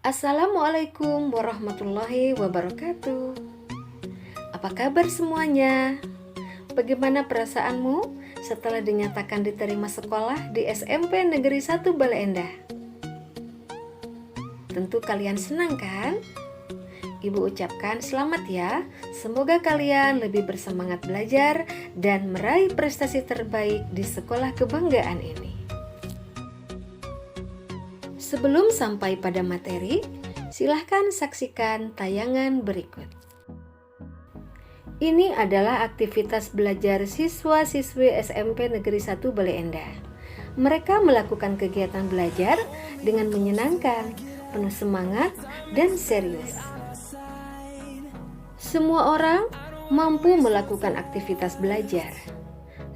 Assalamualaikum warahmatullahi wabarakatuh. Apa kabar semuanya? Bagaimana perasaanmu setelah dinyatakan diterima sekolah di SMP Negeri 1 Bale Endah? Tentu kalian senang kan? Ibu ucapkan selamat ya. Semoga kalian lebih bersemangat belajar dan meraih prestasi terbaik di sekolah kebanggaan ini. Sebelum sampai pada materi, silahkan saksikan tayangan berikut. Ini adalah aktivitas belajar siswa-siswi SMP Negeri 1 Bale Endah. Mereka melakukan kegiatan belajar dengan menyenangkan, penuh semangat, dan serius. Semua orang mampu melakukan aktivitas belajar.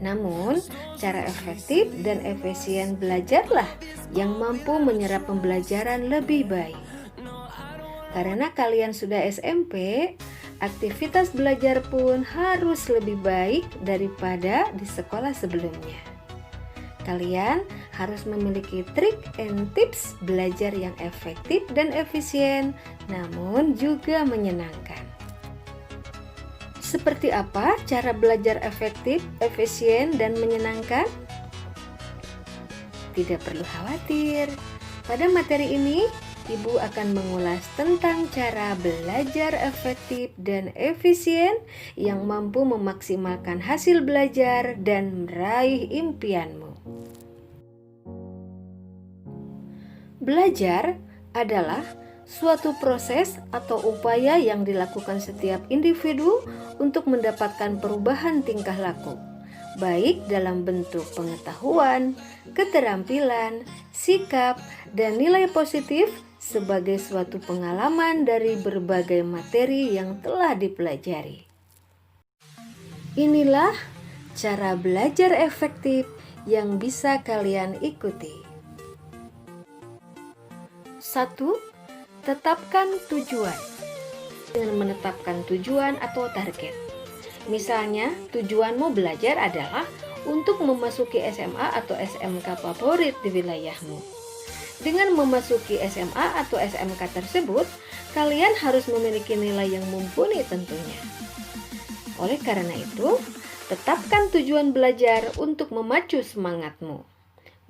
Namun, cara efektif dan efisien belajarlah yang mampu menyerap pembelajaran lebih baik. Karena kalian sudah SMP, aktivitas belajar pun harus lebih baik daripada di sekolah sebelumnya. Kalian harus memiliki trik and tips belajar yang efektif dan efisien, namun juga menyenangkan. Seperti apa cara belajar efektif, efisien, dan menyenangkan? Tidak perlu khawatir. Pada materi ini, Ibu akan mengulas tentang cara belajar efektif dan efisien yang mampu memaksimalkan hasil belajar dan meraih impianmu. Belajar adalah suatu proses atau upaya yang dilakukan setiap individu untuk mendapatkan perubahan tingkah laku, baik dalam bentuk pengetahuan, keterampilan, sikap, dan nilai positif sebagai suatu pengalaman dari berbagai materi yang telah dipelajari. Inilah cara belajar efektif yang bisa kalian ikuti. 1. Tetapkan tujuan. Dengan menetapkan tujuan atau target. Misalnya, tujuanmu belajar adalah untuk memasuki SMA atau SMK favorit di wilayahmu. Dengan memasuki SMA atau SMK tersebut, kalian harus memiliki nilai yang mumpuni tentunya. Oleh karena itu, tetapkan tujuan belajar untuk memacu semangatmu.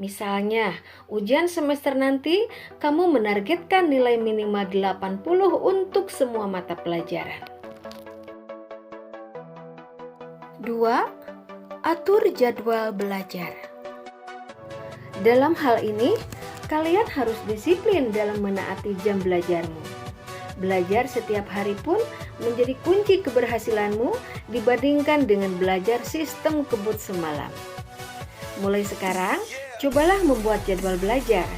Misalnya, ujian semester nanti kamu menargetkan nilai minimal 80 untuk semua mata pelajaran. 2. Atur jadwal belajar. Dalam hal ini, kalian harus disiplin dalam menaati jam belajarmu. Belajar setiap hari pun menjadi kunci keberhasilanmu dibandingkan dengan belajar sistem kebut semalam. Mulai sekarang, cobalah membuat jadwal belajar.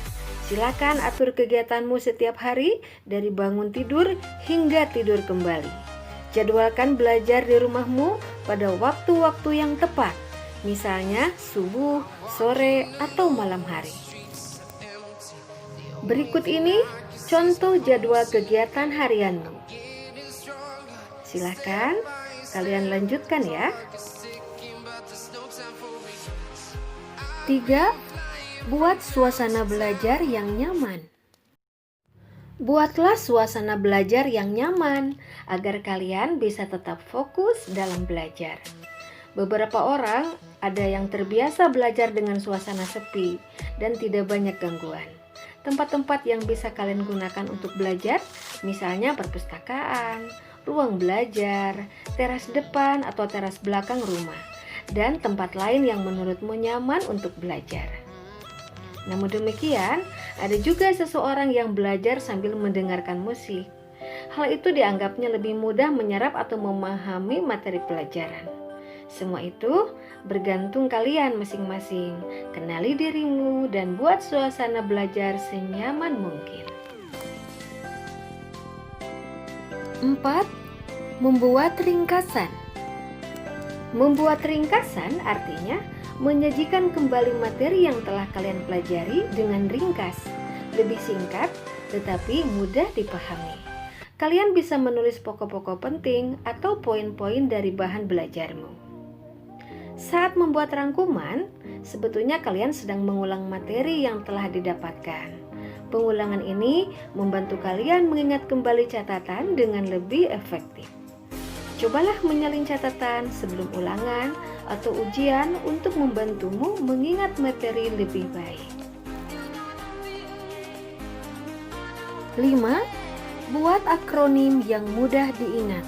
Silakan atur kegiatanmu setiap hari dari bangun tidur hingga tidur kembali. Jadwalkan belajar di rumahmu pada waktu-waktu yang tepat, misalnya subuh, sore, atau malam hari. Berikut ini contoh jadwal kegiatan harianmu. Silakan kalian lanjutkan ya. 3. Buat suasana belajar yang nyaman. Buatlah suasana belajar yang nyaman agar kalian bisa tetap fokus dalam belajar. Beberapa orang ada yang terbiasa belajar dengan suasana sepi dan tidak banyak gangguan. Tempat-tempat yang bisa kalian gunakan untuk belajar, misalnya perpustakaan, ruang belajar, teras depan atau teras belakang rumah, dan tempat lain yang menurutmu nyaman untuk belajar. Namun demikian, ada juga seseorang yang belajar sambil mendengarkan musik. Hal itu dianggapnya lebih mudah menyerap atau memahami materi pelajaran. Semua itu bergantung kalian masing-masing. Kenali dirimu dan buat suasana belajar senyaman mungkin. 4. Membuat ringkasan. Membuat ringkasan artinya menyajikan kembali materi yang telah kalian pelajari dengan ringkas, lebih singkat tetapi mudah dipahami. Kalian bisa menulis pokok-pokok penting atau poin-poin dari bahan belajarmu. Saat membuat rangkuman, sebetulnya kalian sedang mengulang materi yang telah didapatkan. Pengulangan ini membantu kalian mengingat kembali catatan dengan lebih efektif. Cobalah menyalin catatan sebelum ulangan atau ujian untuk membantumu mengingat materi lebih baik. 5. Buat akronim yang mudah diingat.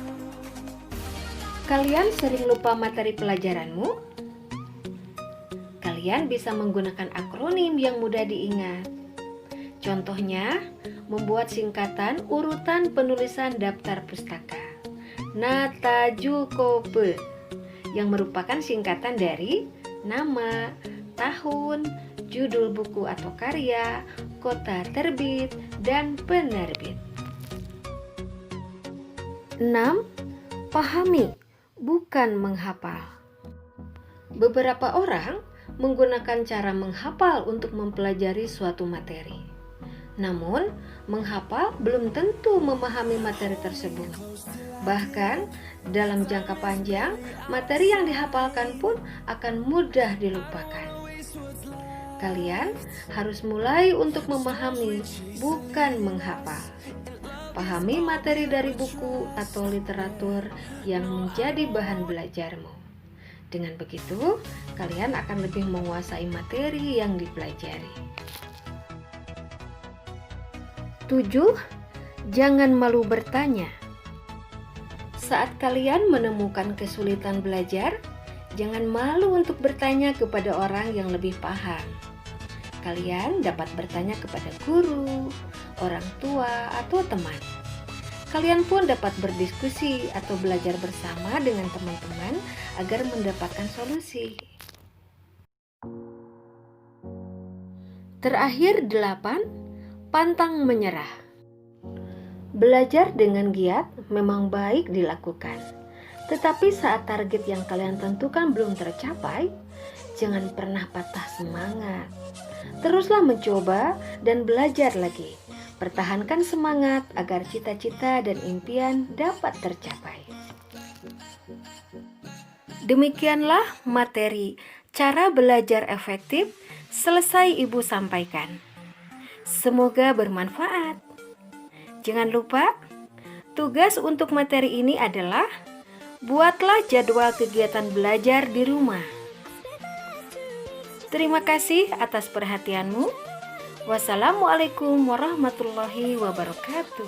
Kalian sering lupa materi pelajaranmu? Kalian bisa menggunakan akronim yang mudah diingat. Contohnya, membuat singkatan urutan penulisan daftar pustaka. Natajukope, yang merupakan singkatan dari nama, tahun, judul buku atau karya, kota terbit, dan penerbit. 6. Pahami, bukan menghafal. Beberapa orang menggunakan cara menghafal untuk mempelajari suatu materi. Namun, menghafal belum tentu memahami materi tersebut. Bahkan, dalam jangka panjang, materi yang dihafalkan pun akan mudah dilupakan. Kalian harus mulai untuk memahami, bukan menghafal. Pahami materi dari buku atau literatur yang menjadi bahan belajarmu. Dengan begitu, kalian akan lebih menguasai materi yang dipelajari. 7. Jangan malu bertanya. Saat kalian menemukan kesulitan belajar, jangan malu untuk bertanya kepada orang yang lebih paham. Kalian dapat bertanya kepada guru, orang tua, atau teman. Kalian pun dapat berdiskusi atau belajar bersama dengan teman-teman agar mendapatkan solusi. Terakhir 8, pantang menyerah. Belajar dengan giat memang baik dilakukan. Tetapi saat target yang kalian tentukan belum tercapai, jangan pernah patah semangat. Teruslah mencoba dan belajar lagi. Pertahankan semangat agar cita-cita dan impian dapat tercapai. Demikianlah materi cara belajar efektif selesai Ibu sampaikan. Semoga bermanfaat. Jangan lupa, tugas untuk materi ini adalah buatlah jadwal kegiatan belajar di rumah. Terima kasih atas perhatianmu. Wassalamualaikum warahmatullahi wabarakatuh.